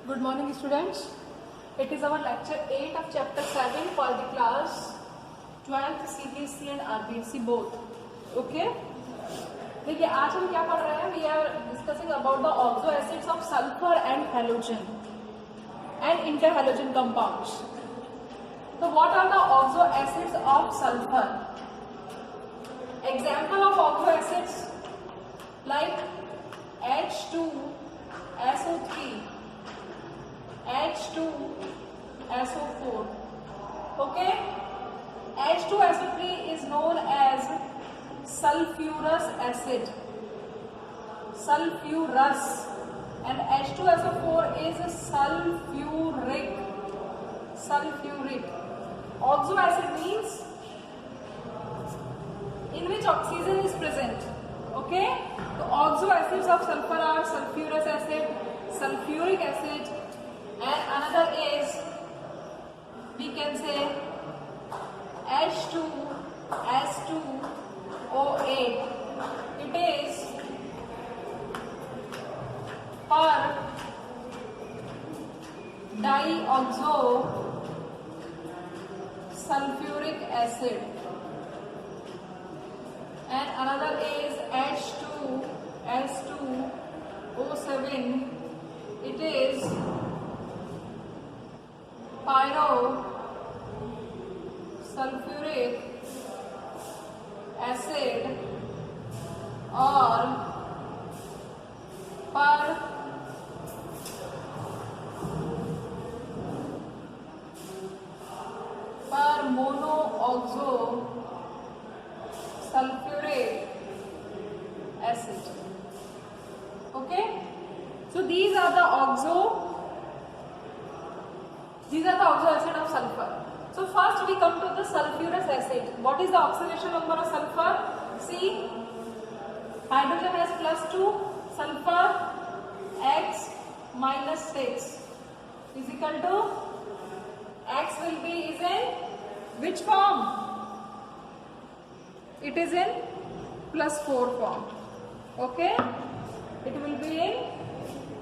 Good morning students. It is our lecture 8 of chapter 7 for the class 12th CBSE and RBSE both. Okay? देखिए आज हम क्या पढ़ रहे हैं? We are discussing about the oxo acids of sulfur and halogen and interhalogen compounds. So what are the oxo acids of sulfur? Example of oxo acids like H2SO3, H2SO4. Okay? H2SO3 is known as sulfurous acid. Sulfurous. And H2SO4 is sulfuric. Sulfuric. Oxo acid means in which oxygen is present. Okay? So oxo acids of sulfur are sulfurous acid, sulfuric acid, and another is, we can say, H2S2O8. It is per dioxo sulfuric acid, and another is H2S2O7. It is pyrosulfuric acid or per monooxo sulfuric acid. Okay, so these are the oxo acid of sulfur. So first we come to the sulfurous acid. What is the oxidation number of sulfur? See, hydrogen has +2, sulfur X -6 is equal to X will be is in which form? It is in +4 form. Okay, it will be in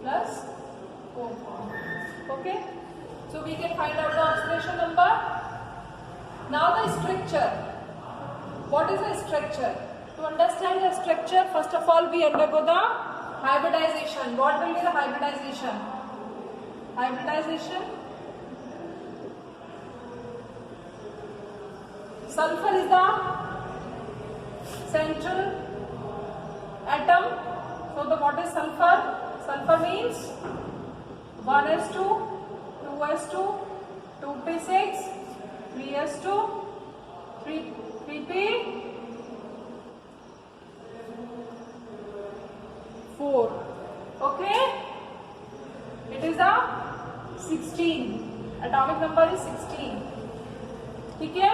+4 form. Okay, so we can find out the oxidation number. Now the structure. What is the structure? To understand the structure, first of all we undergo the hybridization. What will be the hybridization? Hybridization. Sulfur is the central atom. So the what is sulfur? Sulfur means 1s2, 2s2, 2p6, 3s2, 3p4. Okay? It is the 16. Atomic number is 16. ठीक है?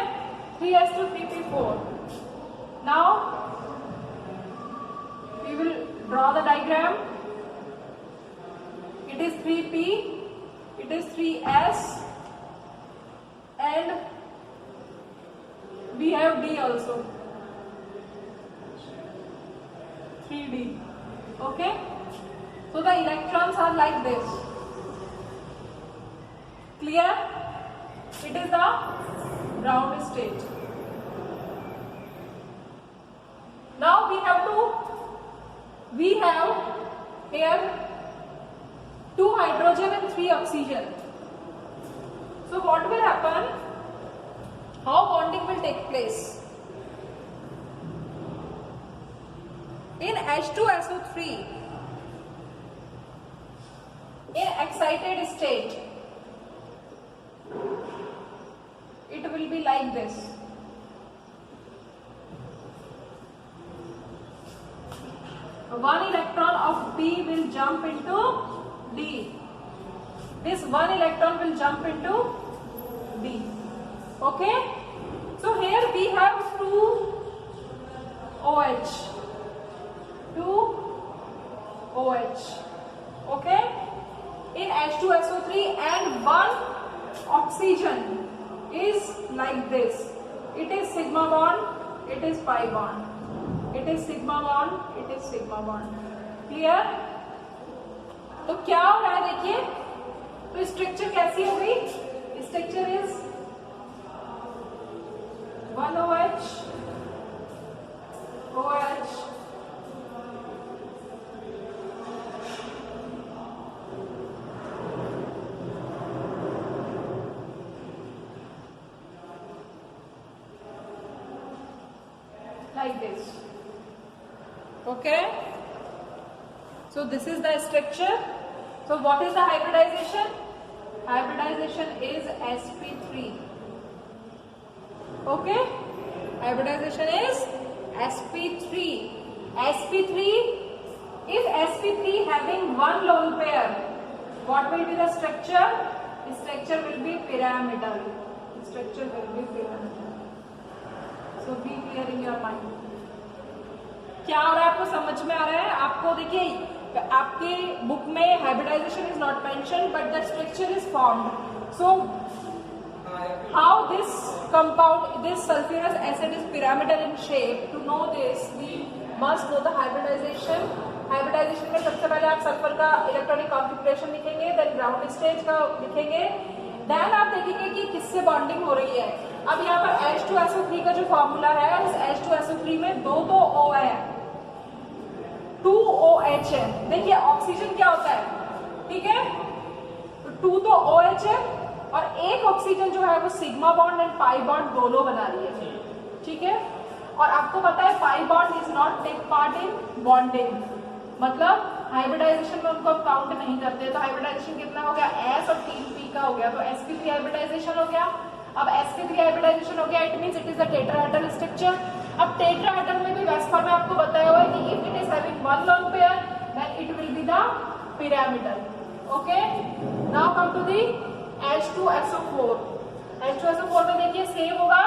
3s2, 3p4. Now we will draw the diagram. It is 3p, it is 3s, and we have d also, 3d. Okay, so the electrons are like this. Clear? It is the ground state. Now we have here 2 hydrogen and 3 oxygen. So what will happen? How bonding will take place? In H2SO3, in excited state, it will be like this. One electron of P will jump into D. This one electron will jump into D. Okay? So here we have 2 OH. 2 OH. Okay? In H2SO3, and 1 oxygen is like this. It is sigma bond, it is pi bond. It is sigma bond, it is sigma bond. Clear? तो क्या हो रहा है देखिए, तो structure कैसी हो गई? Structure is 1OH OH like this. Okay, so this is the structure. So what is the hybridization? Hybridization is sp3. Okay, hybridization is sp3. sp3, if sp3 having one lone pair, what will be the structure? Structure will be pyramidal. Structure will be pyramidal. So be clear in your mind. क्या हो रहा है? आपको समझ में आ रहा है? आपको देखिए आपके बुक में hybridization is not mention but the structure is formed. So how this compound, this sulphurous acid is pyramidal in shape. To know this we must know the hybridization. Hybridization में सबसे पहले आप सल्फर का electronic configuration लिखेंगे, then ground stage का लिखेंगे, then आप देखेंगे कि किससे बॉन्डिंग हो रही है. अब यहाँ पर H2SO3 का जो फॉर्मूला है, उस H2SO3 में दो O है, 2 OH है. देखिए ऑक्सीजन क्या होता है, ठीक है, तो 2 तो OH है और एक ऑक्सीजन जो है वो sigma bond and pi bond दोनों बना रही है. ठीक है, और आपको पता है pi bond is not take part in bonding, मतलब हाइब्रिडाइजेशन में उनको काउंट नहीं करते. तो हाइब्रिडाइजेशन कितना हो गया? S और 3P का हो गया, तो sp3 हाइब्रिडाइजेशन हो गया. अब sp3 हाइब्रिडाइजेशन हो गया, it means it is a tetrahedral structure. अब टेट्राहेड्रल में भी वेस्पर में आपको बताया हुआ है कि if it is having one lone pair then it will be the pyramidal. Okay, now come to the H2SO4. H2SO4 में देखिए सेम होगा.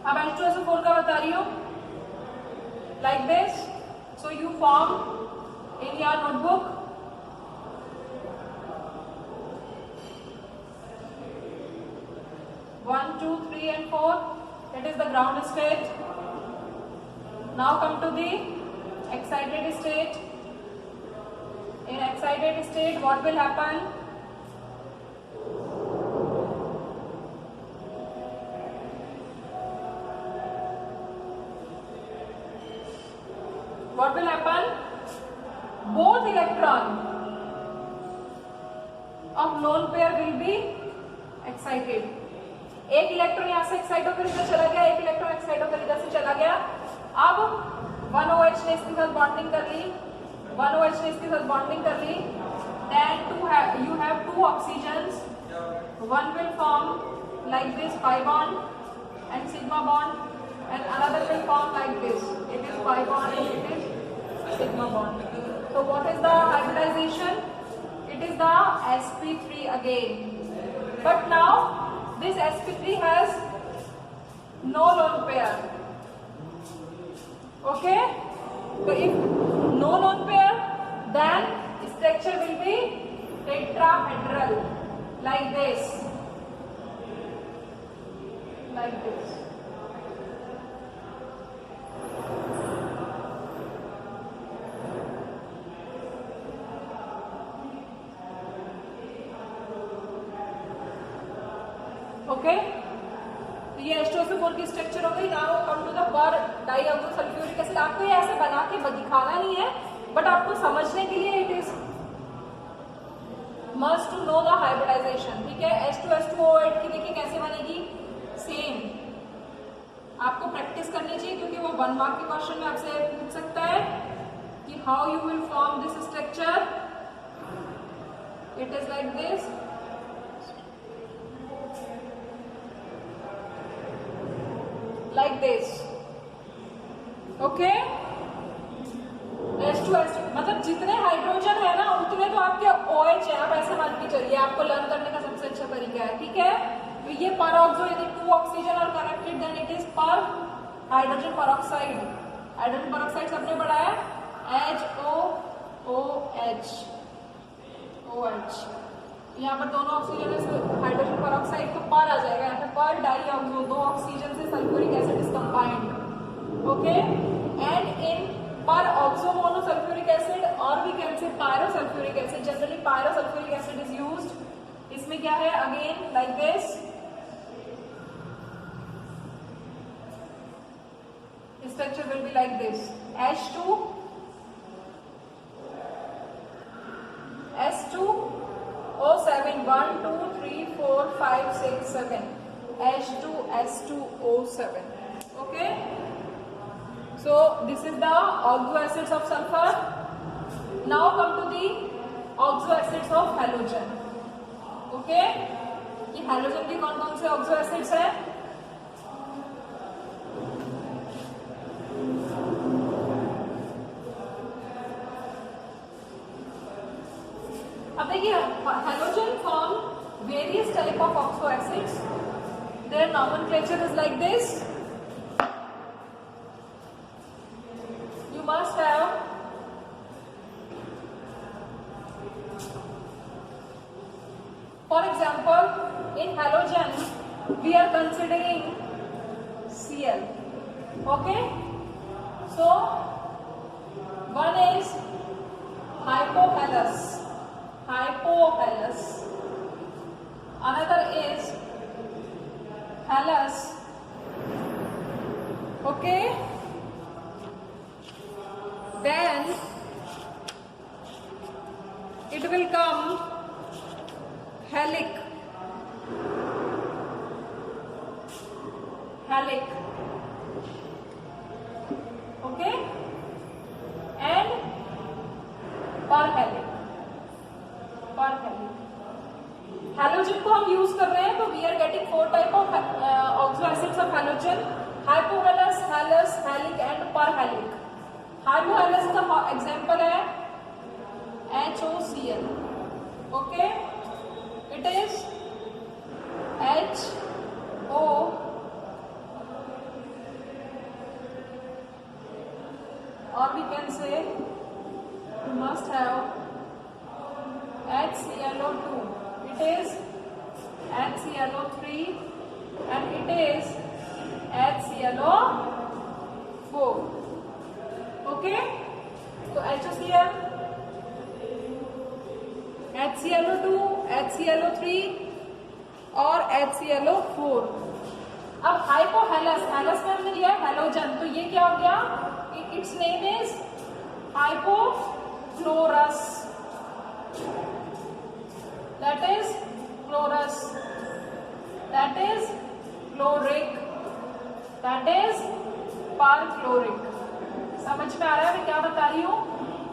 अब H2SO4 का बता रही हूँ like this. So you form in your notebook one, two, three, and 4. That is the ground state. Now come to the excited state. In excited state, what will happen? What will happen? Both electron of lone pair will be excited. एक electron यहाँ से excite होकर इधर चला गया, एक electron excite होकर इधर से चला गया. अब 1OH ने इसके साथ बॉन्डिंग कर ली, 1OH ने इसके साथ बॉन्डिंग कर ली. Then you have two oxygens. One will form like this pi bond and sigma bond, and another will form like this. It is pi bond and it is sigma bond. So what is the hybridization? It is the sp3 again. But now this sp3 has no lone pair. Okay? So if no lone pair, then structure will be tetrahedral like this. Like this. Okay, तो ये H2SO4 की structure हो गई. Now come to the पर डाइऑक्सोसल्फ्यूरिक acid. आपको ये ऐसे बना के दिखाना नहीं है, बट आपको समझने के लिए it is must to know the hybridization. ठीक है, H2S2O8 की देखिए कैसे बनेगी, सेम. आपको प्रैक्टिस करनी चाहिए क्योंकि वो 1 मार्क के क्वेश्चन में आपसे पूछ सकता है कि how you will form this structure. It is like this. Like this. Okay? H2S मतलब जितने हाइड्रोजन है ना उतने तो आपके OH है. आप ऐसे मान के चलिए, आपको लर्न करने का सबसे अच्छा तरीका है. ठीक है, तो ये पर ऑक्सो यदि 2 ऑक्सीजन और कनेक्टेड देन इट इज पर हाइड्रोजन पेरोक्साइड. हाइड्रोजन पेरोक्साइड सबने पढ़ा है HOOH. OH. यहाँ पर दोनों ऑक्सीजन से हाइड्रोजन पेरोक्साइड तो पर आ जाएगा. यहाँ पे पर डाइऑक्सो, 2 ऑक्सीजन से sulphuric acid is combined. Okay, and in per oxo monosulphuric acid और भी can say pyrosulphuric sulphuric acid, generally pyro sulphuric acid is used. इसमें क्या है, again like this, structure will be like this, H2 S2O7, 1 2 3 4 5 6 7, H2S2O7. Okay, so this is the oxo acids of sulfur. Now come to the oxo acids of halogen. Okay, ये halogen के कौन कौन से oxo acids है? अब देखिए, halogen form various type of oxo acids. Their nomenclature is like this. You must have for example, in halogen we are considering Cl. Okay, so one is hypohalous, another is halous. Okay, then it will come halic. Okay, and perhalic. Halogen को हम use कर रहे हैं तो we are getting 4 type of oxo acids of halogen, hypohalous, halous, halic and perhalic. Hypohalous का example है HOCl. Okay, it is HO or we can say you must have HClO2. It is HClO3 and it is HClO4. Okay, so HCl, HClO2, HClO3 और HClO4. अब हाइपोहैलस, halous में हमने लिया है halogen, तो ये क्या हो गया, it's name is hypochlorous. That is chlorus, that is chloric, that is perchloric. समझ में आ रहा है मैं क्या बता रही हूँ?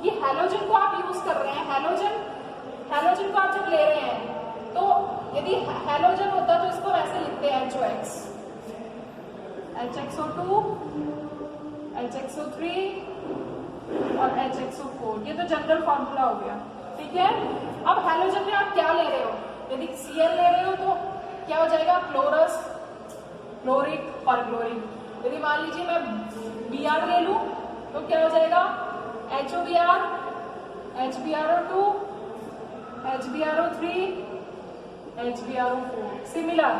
ये हैलोजन को आप यूज कर रहे हैं, हैलोजन को आप जब ले रहे हैं तो यदि हैलोजन होता तो इसको वैसे लिखते हैं HOX, HXO2, HXO3 और HXO4. ये तो जनरल फॉर्मूला हो गया. ठीक है, अब हैलोजन में आप क्या ले रहे हो, यदि Cl ले रहे हो तो क्या हो जाएगा, क्लोरस, क्लोरिक, परक्लोरिक. यदि मान लीजिए मैं Br ले लूं तो क्या हो जाएगा, HOBr, HBrO2, HBrO3, HBrO4. Similar,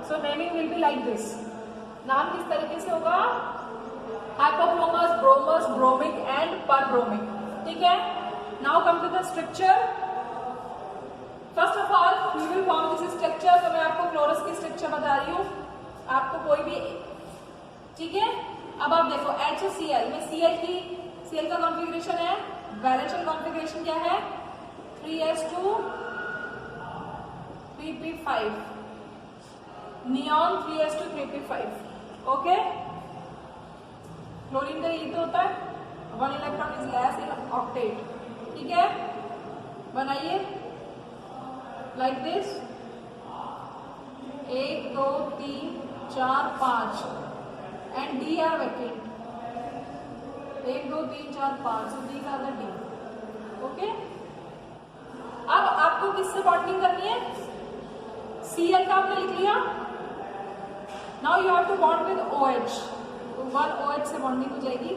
so naming will be like this. नाम किस तरीके से होगा, हाइपोक्रोमस, ब्रोमस, ब्रोमिक एंड परब्रोमिक. ठीक है, now come to the structure. First of all we will form this structure. तो मैं आपको क्लोरस की स्ट्रक्चर बता रही हूँ, आपको कोई भी. ठीक है, अब आप देखो HCl में Cl का कॉन्फ़िगरेशन है, वैलेंशियल कॉन्फ़िगरेशन क्या है, 3s2 3p5, neon 3s2 3p5. Okay, chlorine का ये तो होता है 1 electron is less in octet. ठीक है, बनाइए like this, 1 2 3 4 5 and D are vacant. 1 2 3 4 5, so these are the D. Okay, अब आपको किससे बॉन्डिंग करनी है, Cl का आपने लिख लिया. Now you have to bond with OH. तो 1 OH से बॉन्डिंग हो जाएगी,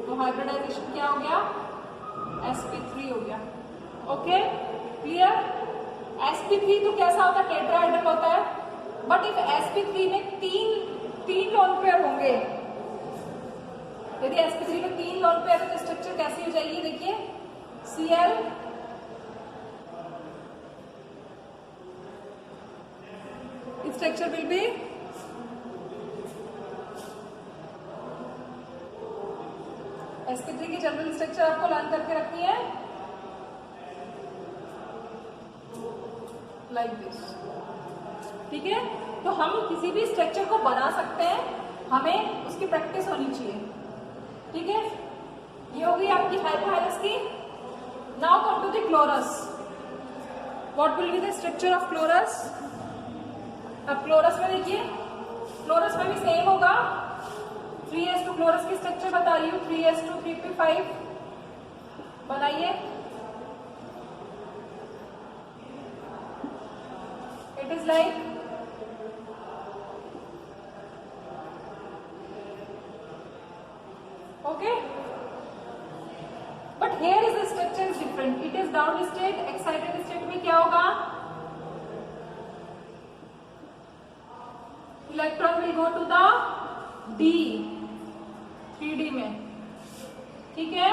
तो हाइब्रिडाइजेशन क्या हो गया, sp3 हो गया. Okay, clear. sp3 तो कैसा होता है, टेट्राहेड्रल होता है. बट इफ sp3 में तीन लोन पेयर होंगे, यदि sp3 में 3 लोन पेयर है तो स्ट्रक्चर कैसी हो जाएगी, देखिए Cl structure will be sp3 की जनरल स्ट्रक्चर आपको लर्न करके रखनी है लाइक दिस। ठीक है, तो हम किसी भी स्ट्रक्चर को बना सकते हैं, हमें उसकी प्रैक्टिस होनी चाहिए। ठीक है, ये होगी आपकी हाइपोहाइरस की। Now come to the chlorous. What will be the structure of chlorous? अब क्लोरस में देखिए, क्लोरस में भी सेम होगा। 3s2 क्लोरस की स्ट्रक्चर बता रही हूँ, 3s2 3p5 बनाइए। It is like okay, but here is the structure is different. It is down state, excited state में क्या होगा? Electron will go to the D, 3D में। ठीक है,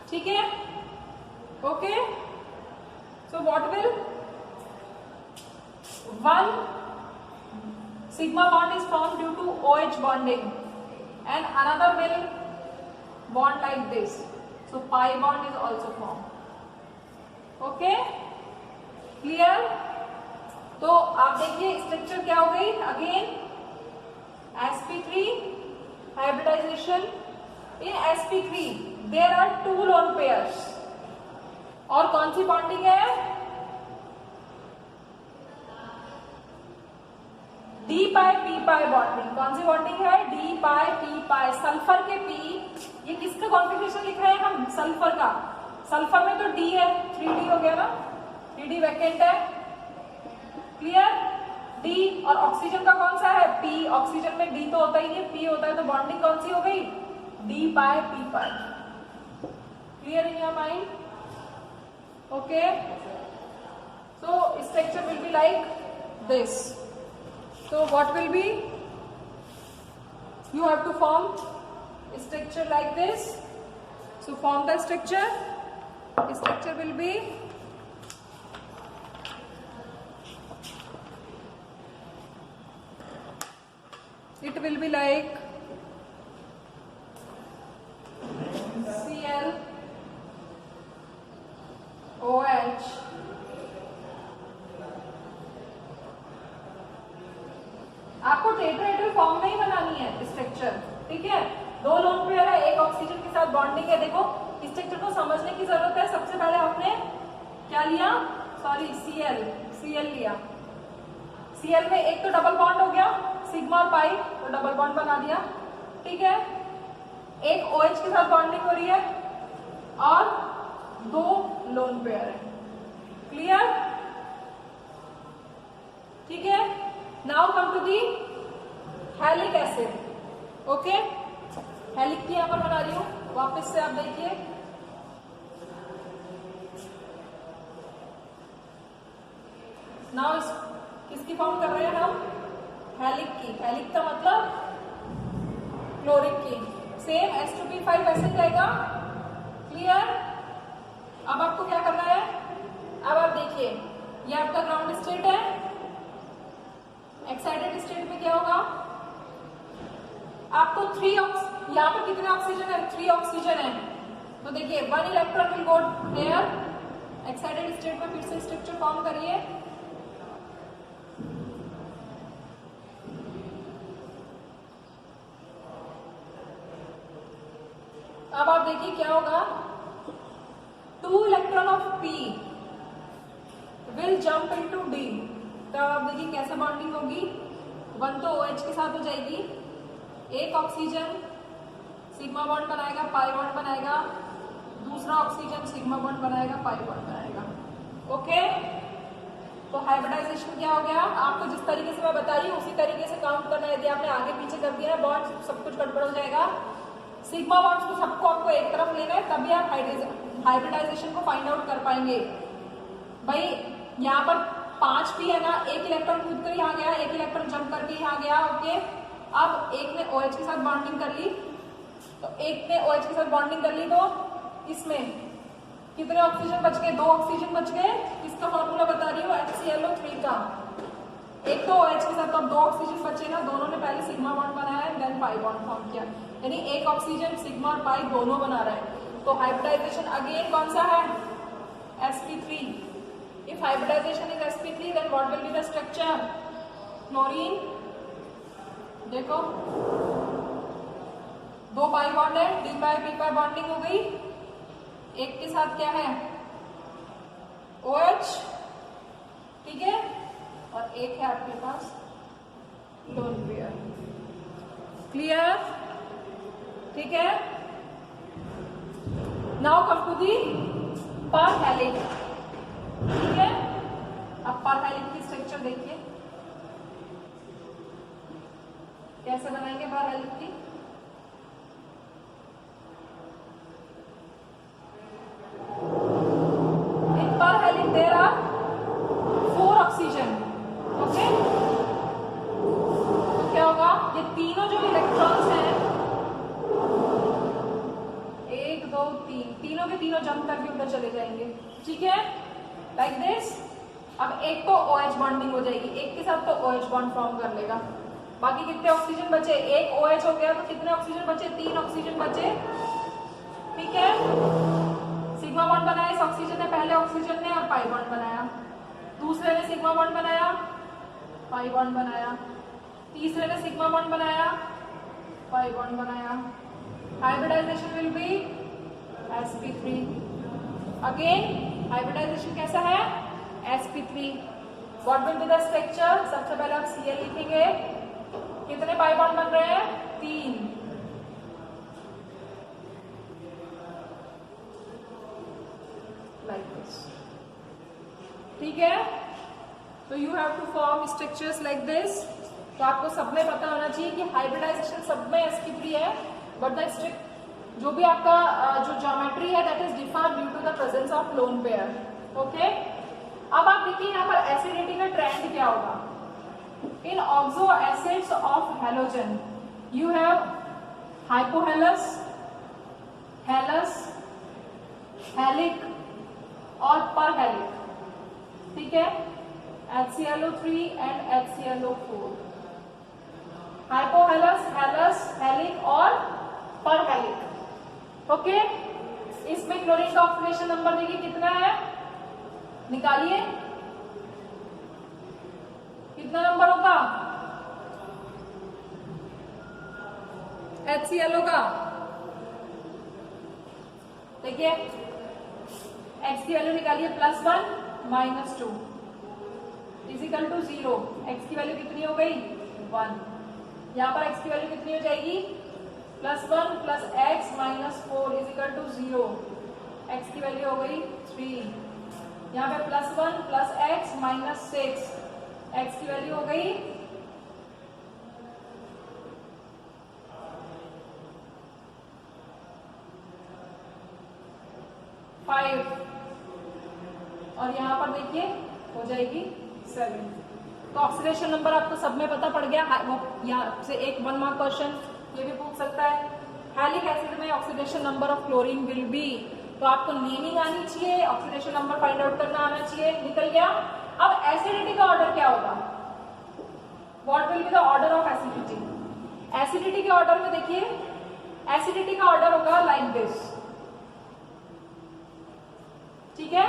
ठीक है, okay. So what will one sigma bond is formed due to OH bonding and another will bond like this, so pi bond is also formed। okay, clear? तो आप देखिए structure क्या हो गई again, sp3 hybridization। in sp3 there are 2 lone pairs और कौन सी bonding है? d पाई p pi bonding. कौन सी बॉन्डिंग है? d पाई p पाई। सल्फर के p, ये किसका कॉन्फ़िगरेशन लिख रहे हैं हम? सल्फर का। सल्फर में तो d है, 3d हो गया ना, 3d वैकेंट है। क्लियर? d और ऑक्सीजन का कौन सा है? p। ऑक्सीजन में d तो होता ही नहीं, p होता है, तो बॉन्डिंग कौन सी हो गई? d pi p pi. Clear in your mind? Okay, so structure will be like this. So what will be? You have to form a structure like this. So form the structure. The structure will be it will be like Cl OH आपको tetrahedral form में ही बनानी है structure. ठीक है, 2 lone pair है, एक oxygen के साथ बॉन्डिंग है। देखो स्ट्रक्चर को समझने की जरूरत है। सबसे पहले आपने क्या लिया? सॉरी, Cl लिया। Cl में एक तो डबल बॉन्ड हो गया, सिग्मा और पाई, तो डबल बॉन्ड बना दिया। ठीक है, एक OH के साथ बॉन्डिंग हो रही है और 2 लोन पेयर है। क्लियर? ठीक है, now come to the halic acid. Okay, halic की यहां पर बना रही हूं, वापस से आप देखिए। नाउ किसकी फॉर्म कर रहे हैं हम? हैलिक की। हैलिक का मतलब क्लोरिक की। सेम H2P5 ऐसे जाएगा। क्लियर? अब आपको क्या करना है? अब आप देखिए, ये आपका ग्राउंड स्टेट है। एक्साइटेड स्टेट में क्या होगा? आपको 3 यहाँ पर कितने ऑक्सीजन है? 3 ऑक्सीजन है। तो देखिए 1 electron will go there. Excited state में फिर से स्ट्रक्चर फॉर्म करिए। अब आप देखिए क्या होगा? 2 electron of P will jump into D। तो आप देखिए कैसे बॉन्डिंग होगी? 1 तो OH के साथ हो जाएगी, एक ऑक्सीजन सिग्मा बॉन्ड बनाएगा, पाई बॉन्ड बनाएगा, दूसरा ऑक्सीजन सिग्मा बॉन्ड बनाएगा, पाई बॉन्ड बनाएगा। ओके, तो हाइब्रिडाइजेशन क्या हो गया? आपको जिस तरीके से मैं बता रही हूँ उसी तरीके से काउंट करना है। यदि आपने आगे पीछे कर दिया है बॉन्ड, सब कुछ गड़बड़ हो जाएगा। सिग्मा बॉन्ड्स को सबको आपको एक तरफ लेना है, तभी आप हाइब्रिडाइजेशन को फाइंड आउट कर पाएंगे। भाई यहाँ पर 5 P है ना, एक इलेक्ट्रॉन कूद कर यहाँ गया, एक इलेक्ट्रॉन जंप करके यहाँ गया। ओके, अब एक ने OH के साथ बॉन्डिंग कर ली, तो एक ने OH के साथ बॉन्डिंग कर ली, तो इसमें कितने ऑक्सीजन बच गए? 2 ऑक्सीजन बच गए। इसका फॉर्मूला बता रही हूँ HClO3 का। एक तो OH के साथ अब 2 ऑक्सीजन बचे ना, दोनों ने पहले सिग्मा बॉन्ड बनाया है, देन पाई बॉन्ड फॉर्म किया, यानी एक ऑक्सीजन सिग्मा और पाई दोनों बना रहा है। तो हाइब्रिडाइजेशन अगेन कौन सा है? sp3। If hybridization is sp3 then what will be the structure? Chlorine. देखो 2 पाई बॉन्ड है, D pi P pi bonding हो गई। एक के साथ क्या है? OH, ठीक है, और एक है आपके पास लोन पेयर। क्लियर? ठीक है। नाउ कम टू दी पर हेलिक्स। ठीक है, अब पर हेलिक्स की स्ट्रक्चर देखिए कैसे बनाएंगे पर हेलिक्स की। In per helix there are 4 oxygen. Okay, तो क्या होगा? ये तीनों जो इलेक्ट्रॉन्स हैं 1 2 3, तीनों के तीनों जंप करके उधर चले जाएंगे। ठीक है, लाइक दिस। अब एक तो OH बॉन्डिंग हो जाएगी, एक के साथ तो OH बॉन्ड फॉर्म कर लेगा। बाकी कितने ऑक्सीजन बचे? एक OH हो गया, तो कितने ऑक्सीजन बचे? 3 ऑक्सीजन बचे। ठीक है, सिग्मा बॉन्ड बनाया इस ऑक्सीजन ने, पहले ऑक्सीजन ने, और पाई बॉन्ड बनाया। दूसरे ने सिग्मा बॉन्ड बनाया, पाई बॉन्ड बनाया। तीसरे ने सिग्मा बॉन्ड बनाया, पाई बॉन्ड बनाया। Hybridisation will be sp3। Again hybridisation कैसा है? sp3। What will be the structure? सबसे पहले आप Cl लिखेंगे। कितने पाई बॉन्ड बन रहे हैं? 3। Like this. ठीक है, तो you have to form structures like this. तो आपको सब में पता होना चाहिए कि हाइब्रिडाइजेशन सब में sp3 है, बट द स्ट्रिक्ट जो भी आपका जो ज्योमेट्री है that is defined due to the presence of lone pair. Okay, अब आप देखिए यहाँ पर एसिडिटी का ट्रेंड क्या होगा। In oxo acids of halogen you have hypohalous, halous, halic और परहेलिक। ठीक है, HClO3 and HClO4। Hypohalous, halous, halic और परहेलिक। ओके, इसमें क्लोरीन का ऑक्सीडेशन नंबर देखिए कितना है, निकालिए कितना नंबर होगा HClO का। देखिए x की वैल्यू निकालिए, +1 -2 इजिकल टू 0। x की वैल्यू कितनी हो गई? 1। यहाँ पर x की वैल्यू कितनी हो जाएगी? +1 + x - 4 इजिकल टू 0। x की वैल्यू हो गई 3। यहाँ पे +1 + x - 6, x की वैल्यू हो गई 5, और यहाँ पर देखिए हो जाएगी 7। तो ऑक्सीडेशन नंबर आपको सब में पता पड़ गया। वो यहाँ से एक 1 मार्क क्वेश्चन ये भी पूछ सकता है, हैलिक एसिड में oxidation number of chlorine will be. तो आपको नेमिंग आनी चाहिए, ऑक्सीडेशन नंबर फाइंड आउट करना आना चाहिए। निकल गया। अब एसिडिटी का ऑर्डर क्या होगा? What will be the order of acidity? Acidity के ऑर्डर में देखिए, एसिडिटी का ऑर्डर होगा लाइक दिस। ठीक है,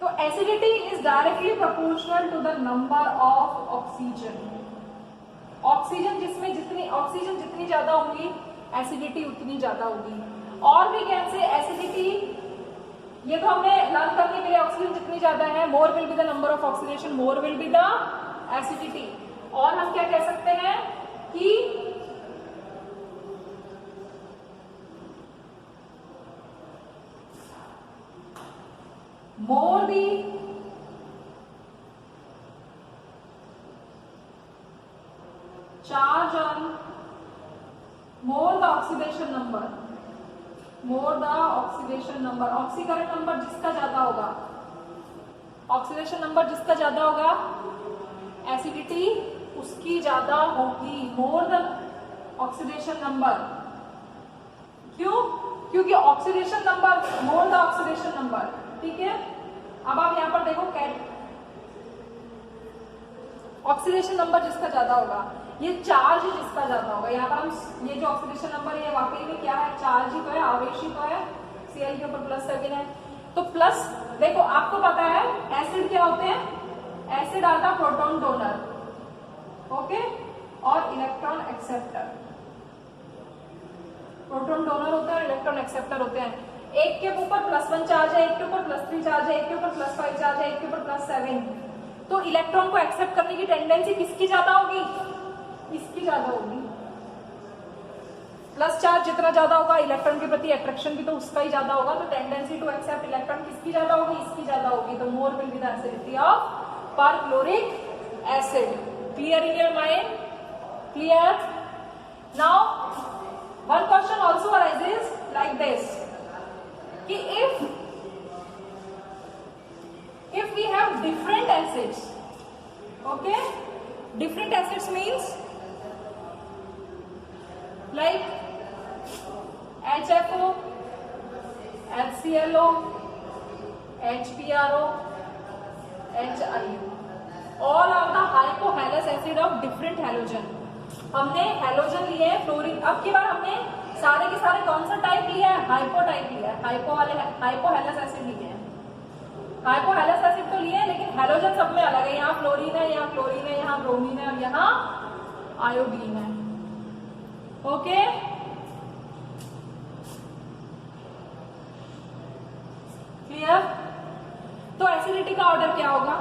तो acidity is directly proportional to the number of oxygen. Oxygen जितनी ज्यादा होगी एसिडिटी उतनी ज्यादा होगी। और भी कैसे एसिडिटी, ये तो हमने लर्न करने के लिए ऑक्सीजन जितनी ज्यादा है, more will be the number of oxidation, more will be the acidity. और हम क्या कह सकते हैं कि more the charge on, more the oxidation number, more the oxidation number, ऑक्सीकरण नंबर जिसका ज्यादा होगा, ऑक्सीडेशन नंबर जिसका ज्यादा होगा एसिडिटी उसकी ज्यादा होगी। मोर द ऑक्सीडेशन नंबर, क्यों? क्योंकि oxidation number mole the oxidation number, ठीक है। अब आप यहाँ पर देखो ऑक्सीडेशन नंबर जिसका ज्यादा होगा, ये चार्ज जिसका ज्यादा होगा, यहाँ पर हम ये जो ऑक्सीडेशन नंबर है वाकई में क्या है, चार्ज ही तो है, आवेश ही तो है, Cl के ऊपर +7 है। तो प्लस देखो आपको पता है एसिड क्या होते हैं, acid are the proton donor, okay, और इलेक्ट्रॉन एक्सेप्टर। प्रोटॉन डोनर होते हैं और इलेक्ट्रॉन एक्सेप्टर होते हैं। एक के ऊपर +1 चार्ज है, एक के ऊपर +3 चार्ज है, एक के ऊपर +5 चार्ज है, एक के ऊपर +7। तो इलेक्ट्रॉन को एक्सेप्ट करने की टेंडेंसी किसकी ज्यादा होगी, इसकी ज्यादा होगी। प्लस चार्ज जितना ज्यादा होगा इलेक्ट्रॉन के प्रति अट्रैक्शन भी तो उसका ही ज्यादा होगा, तो टेंडेंसी टू एक्सेप्ट इलेक्ट्रॉन किसकी ज्यादा होगी, इसकी ज्यादा होगी। तो more will be the acidity of perchloric acid. Clear in your mind? Clear? Now one question also arises like this कि if we have different acids, okay, different acids means like HFO, HClO, HPRO, HIO, all are the hypohalous acid of different halogen। हमने halogen लिए हैं fluorine, अब की बार हमने सारे के सारे कौन सा टाइप लिया है, हाइपो टाइप लिया है, हाइपोहेलस एसिड लिए हैं। हाइपोहेलस एसिड तो लिए हैं लेकिन हैलोजन सब में अलग है, यहाँ फ्लोरीन है, यहाँ क्लोरीन है, यहाँ ब्रोमीन है और यहाँ आयोडीन है, ओके। क्लियर? तो एसिडिटी का ऑर्डर क्या होगा?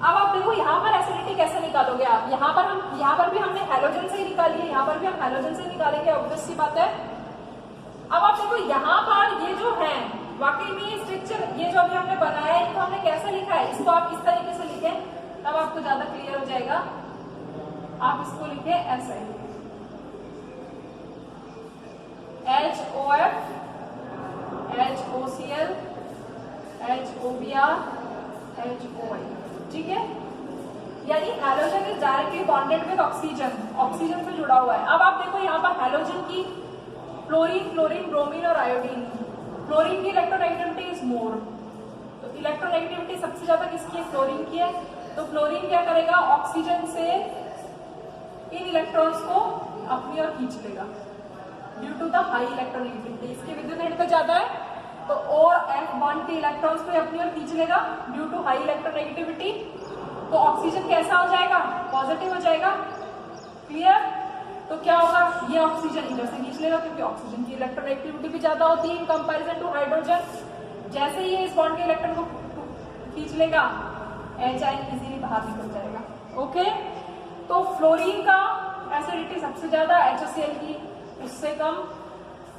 अब आप देखो यहाँ पर एसिडिटी कैसे निकालोगे आप, यहाँ पर भी हमने हैलोजन से ही निकाली है, यहाँ पर भी हम हैलोजन से निकालेंगे, ऑब्वियस सी बात है। अब आप देखो यहाँ पर ये जो है वाकई में ये स्ट्रक्चर, ये जो अभी हमने बनाया है इसको हमने कैसे लिखा है, इसको आप इस तरीके से लिखें तब आपको ज्यादा क्लियर हो जाएगा। आप इसको लिखे ऐसे HOF, HOCl, HOBr, HOI, ठीक है। यानी halogen is directly bonded with oxygen, oxygen से जुड़ा हुआ है। अब आप देखो यहाँ पर हैलोजन की फ्लोरीन, ब्रोमीन और आयोडीन, फ्लोरीन की इलेक्ट्रोनेगेटिविटी इज मोर, तो इलेक्ट्रोनेगेटिविटी सबसे ज्यादा किसकी है, फ्लोरीन की है। तो फ्लोरीन क्या करेगा, ऑक्सीजन से इन इलेक्ट्रॉन्स को अपनी ओर खींच लेगा due to the high electronegativity. इसकी विद्युत घनत्व ज्यादा है तो और F बॉन्ड के इलेक्ट्रॉन्स को अपनी ओर खींच लेगा ड्यू टू हाई इलेक्ट्रोनेगेटिविटी। तो ऑक्सीजन कैसा हो जाएगा, पॉजिटिव हो जाएगा। क्लियर? तो क्या होगा, ये ऑक्सीजन इधर से खींच लेगा क्योंकि ऑक्सीजन की इलेक्ट्रोनेगेटिविटी भी ज्यादा होती है इन कंपैरिजन टू हाइड्रोजन। जैसे ही ये इस बॉन्ड के इलेक्ट्रॉन को खींच लेगा HI इजीली बाहर निकल जाएगा, ओके। तो फ्लोरीन का एसिडिटी सबसे ज्यादा, HCl की उससे कम,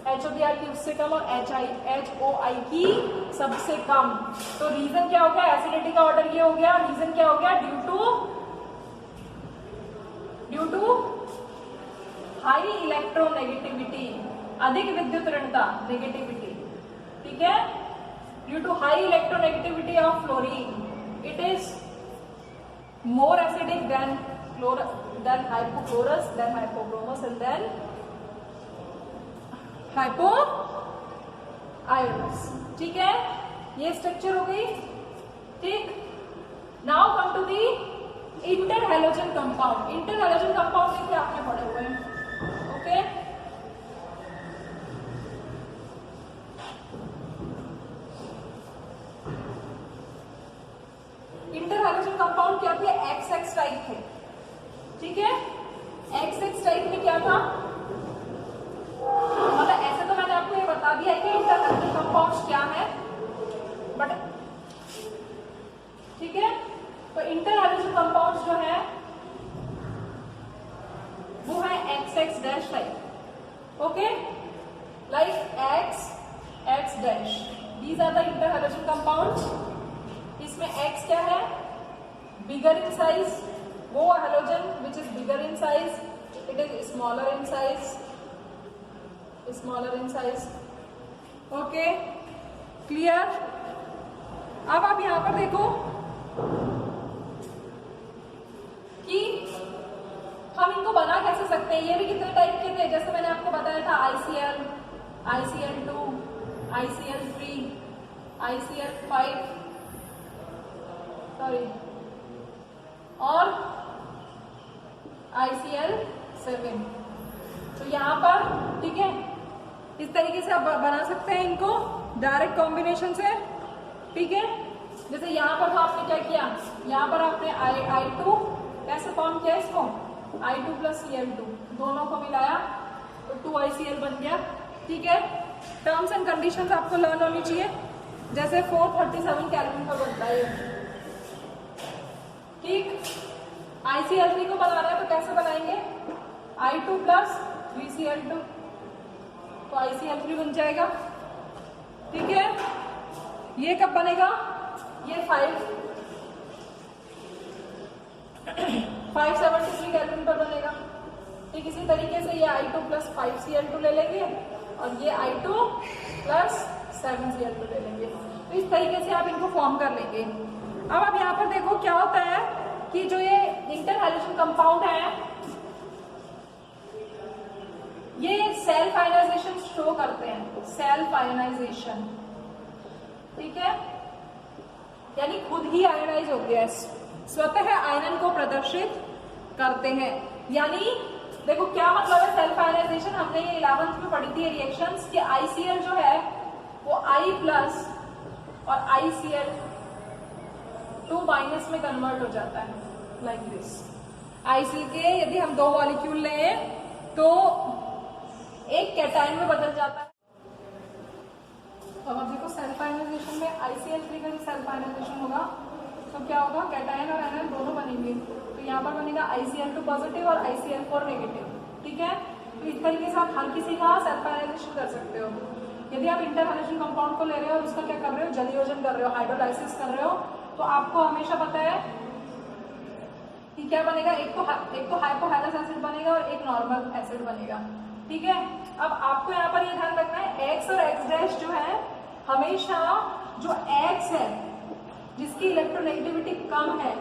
HOBr की उससे कम और HOI की सबसे कम। तो रीजन क्या हो गया, एसिडिटी का ऑर्डर ये हो गया, रीजन क्या हो गया, ड्यू टू हाई इलेक्ट्रोनेगेटिविटी, अधिक विद्युत ऋणता, नेगेटिविटी, ठीक है। Due to high electronegativity of fluorine it is more acidic than hypochlorous, then hypochromous and then hypoiodous, ठीक है। ये स्ट्रक्चर हो गई, ठीक। Now come to the interhalogen compound. Interhalogen compound देखिए आपने पढ़े हुए हैं, ओके। इंटरहैलोजन कंपाउंड क्या थे, XX टाइप थे, ठीक है। XX टाइप में क्या था, मतलब ऐसे तो मैंने आपको ये बता दिया है कि इंटरहैलोजन कंपाउंड्स क्या है, बट ठीक है। तो इंटरहैलोजन कंपाउंड्स जो है वो है XX dash type, okay, like X dash, these are the interhalogen compounds. इसमें X क्या है, बिगर इन साइज, वो halogen which is bigger in size, it is smaller in size, okay. Clear? अब आप यहां पर देखो कि हम इनको बना कैसे सकते हैं। ये भी कितने टाइप के थे, जैसे मैंने आपको बताया था ICl, ICl2, ICl3, ICl5 sorry और ICl7। तो यहाँ पर ठीक है, इस तरीके से आप बना सकते हैं इनको डायरेक्ट कॉम्बिनेशन से। ठीक है, जैसे यहाँ पर तो आपने क्या किया, यहाँ पर आपने I2 कैसे फॉर्म किया, इसको I2 प्लस Cl2 दोनों को मिलाया तो 2ICl बन गया। ठीक है, टर्म्स एंड कंडीशंस आपको लर्न होनी चाहिए। जैसे 437 केल्विन पर बनता है। ठीक, ICl3 को बनाना है तो कैसे बनाएंगे, I2 प्लस 3Cl2 तो ICl3 बन जाएगा। ठीक है, ये कब बनेगा, ये 573 केल्विन पर बनेगा। ठीक, इसी तरीके से ये I2 प्लस 5Cl2 ले लेंगे और ये I2 प्लस 7Cl2 ले लेंगे। तो इस तरीके से आप इनको फॉर्म कर लेंगे। अब आप यहाँ पर देखो क्या होता है कि जो ये इंटर हाइड्रोजन कंपाउंड है ये सेल्फ आयनाइजेशन शो करते हैं, सेल्फ आयनाइजेशन। ठीक है, यानी खुद ही आयनाइज हो गया, स्वतः आयनन को प्रदर्शित करते हैं। यानी देखो क्या मतलब है सेल्फ आयनाइजेशन, हमने ये 11th में पढ़ी थी रिएक्शंस कि ICl जो है वो I प्लस और ICl2 माइनस में कन्वर्ट हो जाता है लाइक दिस। ICl के यदि हम 2 मॉलिक्यूल लें तो एक कैटायन में बदल जाता है। तो अब देखो सेल्फ आयनाइजेशन में ICl3 का जो सेल्फ आयनाइजेशन होगा तो क्या होगा, कैटायन और एनायन दोनों बनेंगे। तो यहाँ पर बनेगा ICl2 पॉजिटिव और ICl4 नेगेटिव। ठीक है, तो इस तरीके से आप हर किसी का सेल्फ आयनाइजेशन कर सकते हो। यदि आप इंटर हाइड्रोजन कंपाउंड को ले रहे हो और उसका क्या कर रहे हो, जलयोजन कर रहे हो, हाइड्रोलाइसिस कर रहे हो, तो आपको हमेशा पता है कि क्या बनेगा, एक तो हाइपोहाइड्रस एसिड बनेगा और एक नॉर्मल एसिड बनेगा। ठीक है, अब आपको यहाँ पर ये ध्यान रखना है X और X डैश जो है हमेशा जो X है जिसकी इलेक्ट्रोनेगेटिविटी कम है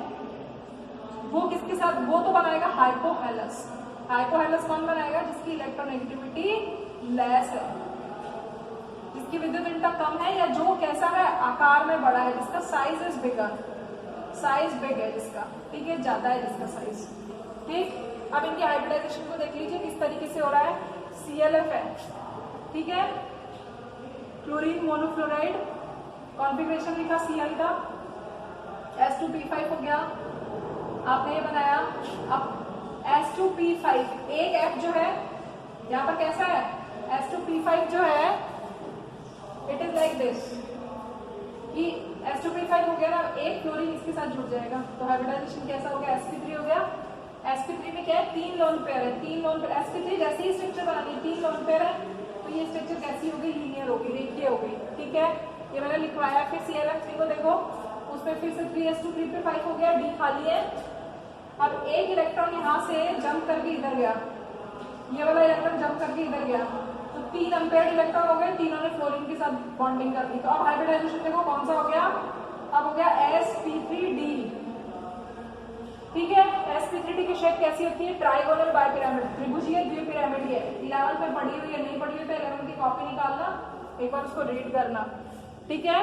वो किसके साथ, वो तो बनाएगा हाइपोहेलस। हाइपोहेलस कौन बनाएगा, जिसकी इलेक्ट्रोनेगेटिविटी लेस है, जिसकी विद्युत ऋणता कम है या जो कैसा है आकार में बड़ा है, जिसका size is bigger, size big है जिसका। ठीक है, ज्यादा है जिसका साइज। ठीक, अब इनके हाइब्रिडाइजेशन को देख लीजिए किस तरीके से हो रहा है। CLF है, ठीक है, क्लोरीन मोनोफ्लोराइड, कॉन्फ़िगरेशन लिखा Cl का, S2P5 हो गया, आपने ये बनाया। अब S2P5 एक F जो है यहाँ पर कैसा है, S2P5 जो है इट इज लाइक दिस कि S2P5 हो गया ना, एक फ्लोरीन इसके साथ जुड़ जाएगा तो हाइब्रिडाइजेशन कैसा हो गया, sp3 हो गया। sp3 में क्या है, 3 लोन पेयर है, 3 लोन पेयर। sp3 जैसे ही स्ट्रक्चर बनानी है 3 लोन पेयर है तो ये स्ट्रक्चर कैसी होगी, लीनियर होगी, रेखीय होगी। ठीक है, ये मैंने लिखवाया। फिर CLF3 को देखो, उसमें फिर से 3s2 3p5 हो गया, D खाली है। अब एक इलेक्ट्रॉन यहाँ से जंप करके इधर गया, ये वाला इलेक्ट्रॉन जंप करके इधर गया तो 3 अम्पेयर इलेक्ट्रॉन हो गए, तीनों ने फ्लोरीन के साथ बॉन्डिंग कर दी। तो अब हाइब्रिडाइजेशन देखो कौन सा हो गया, अब हो गया sp3d। ठीक है, sp3d की शेप कैसी होती है, ट्राइगोनल बाइपिरामिड, त्रिभुजीय द्विपिरामिडीय। 11th में पढ़ी हुई है, नहीं पढ़ी हुई तो 11th की कॉपी निकालना, एक बार उसको रीड करना। ठीक है,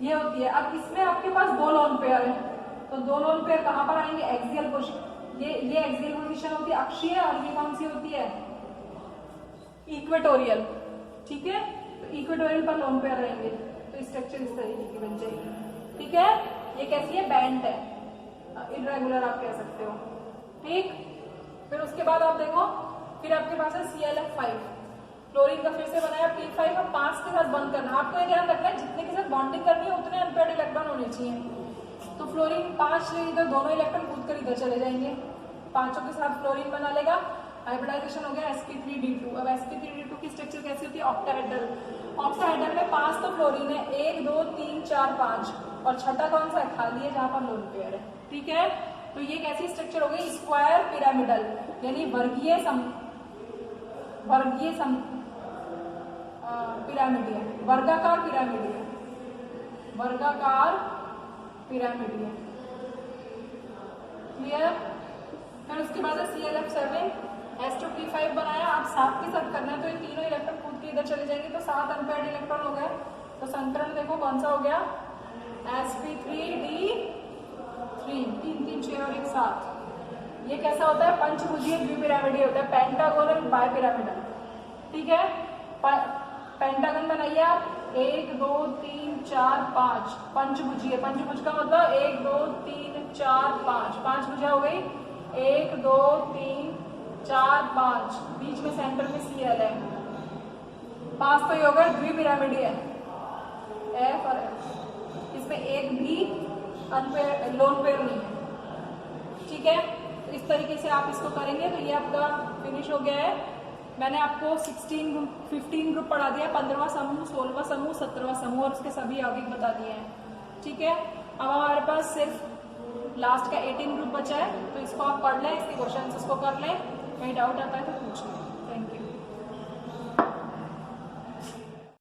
ये होती है। अब इसमें आपके पास 2 लोन पेयर है तो 2 लोन पेयर कहां पर आएंगे, एक्सियल पोजीशन। ये एक्सियल पोजीशन होती है अक्षीय, और ये कौन सी होती है, इक्वेटोरियल। ठीक है, तो इक्वेटोरियल पर लोन पेयर रहेंगे तो स्ट्रक्चर इस तरीके की बन जाएगी। ठीक है, ये कैसी है, बैंड है, इरेगुलर आप कह सकते हो। ठीक, फिर उसके बाद आप देखो, फिर आपके पास है CLF5, क्लोरीन का फिर से बनाया P5 और 5 के साथ बंद करना। आपको ये ध्यान रखना है जितने के साथ बॉन्डिंग करनी है उतने अनपेयर्ड इलेक्ट्रॉन होने चाहिए। तो फ्लोरीन 5 इधर, दोनों इलेक्ट्रॉन कूद कर इधर चले जाएंगे, 5 के साथ फ्लोरीन बना लेगा। हाइब्रिडाइजेशन हो गया sp3d2। अब sp3d2 की स्ट्रक्चर कैसी होती है, ऑक्टाहेड्रल। ऑक्टाहेड्रल में 5 तो फ्लोरीन है, 1 2 3 4 5, और छठा कौन सा है, खाली है जहां पर लोन पेयर है। ठीक है, तो ये कैसी स्ट्रक्चर हो गई, स्क्वायर पिरामिडल, यानी वर्गीय पिरामिडीय, वर्गाकार पिरामिडीय, वर्गाकार पिरामिडीय। क्लियर। फिर उसके बाद है CLF7, S2P5 p5 बनाया, आप साथ के साथ करना है तो ये तीनों इलेक्ट्रॉन कूद के इधर चले जाएंगे तो 7 अनपेयर्ड इलेक्ट्रॉन हो गए। तो संतरण देखो कौन सा हो गया, sp3d3, 3 3 6 और 1 7। ये कैसा होता है, पंचभुजीय द्विपिरामिडीय होता है, पेंटागोनल बायपिरामिडल। ठीक है, पेंटागन बनाइए आप, 1 2 3 4 5, पंचभुजीय, पंचभुज का मतलब 1 2 3 4 5, 5 भुजा हो गई, 1 2 3 4 5, बीच में सेंटर में Cl है, 5 तो ये होगा द्विपिरामिडीय F और F, इसमें एक भी अनपेयर लोन पेयर नहीं है। ठीक है, तो इस तरीके से आप इसको करेंगे तो ये आपका फिनिश हो गया है। मैंने आपको 15 ग्रुप पढ़ा दिया, 15वां समूह, 16वां समूह, 17वां समूह और उसके सभी यौगिक बता दिए हैं। ठीक है, अब हमारे पास सिर्फ लास्ट का 18 ग्रुप बचा है, तो इसको आप पढ़ लें, इसके क्वेश्चन इसको कर लें, कहीं डाउट आता है तो पूछ लें।